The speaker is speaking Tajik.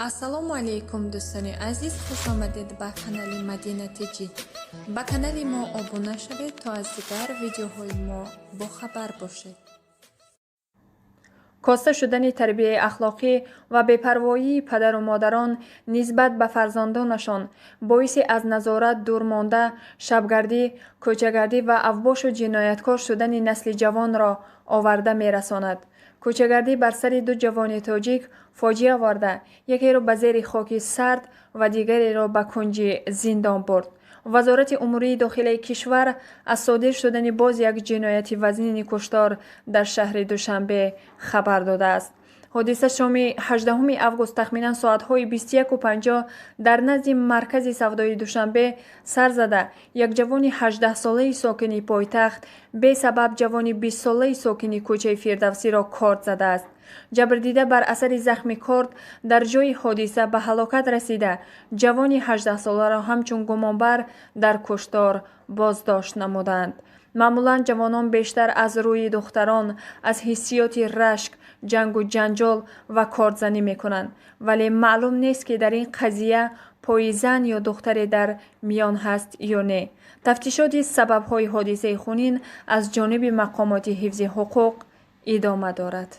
ассалому алайкум дӯстони азиз, хуш омадед ба канали Мадина Тиҷи. ба канали мо обуна шавед то аз дигар видеоҳои мо бохабар бошед. коста шудани тарбияи ахлоқӣ ва бепарвоии падару модарон нисбат ба фарзандонашон боиси аз назорат дур монда, шабгардӣ, кӯчагардӣ ва авбошу ҷинояткор шудани насли ҷавонро оварда мерасонад. кӯчагардӣ бар сари ду ҷавони тоҷик фоҷиа оварда, якеро ба зери хоки сард ва дигареро ба кунҷи зиндон бурд. вазорати умурии дохилаи кишвар аз содир шудани боз як ҷинояти вазнини куштор дар шаҳри Душанбе хабар додааст. ҳодиса шоми 18 август тахминан соатҳои 21:50 дар назди маркази савдои Душанбе сар зада, як ҷавони 18-солаи сокини пойтахт бесабаб ҷавони 20-солаи сокини кӯчаи Фирдавсиро корд задааст. ҷабрдида бар асари захми корд дар ҷои ҳодиса ба ҳалокат расида, ҷавони 18-соларо ҳамчун гумонбар дар куштор боздошт намуданд. маъмулан ҷавонон бештар аз рӯи духтарон аз ҳиссиёти рашк, ҷангу ҷанҷол ва кордзанӣ мекунанд, вале маълум нест ки дар ин қазия пои зан ё духтаре дар миён ҳаст ё не. тафтишоти сабабҳои ҳодисаи хунин аз ҷониби мақомоти ҳифзи ҳуқуқ идома дорад.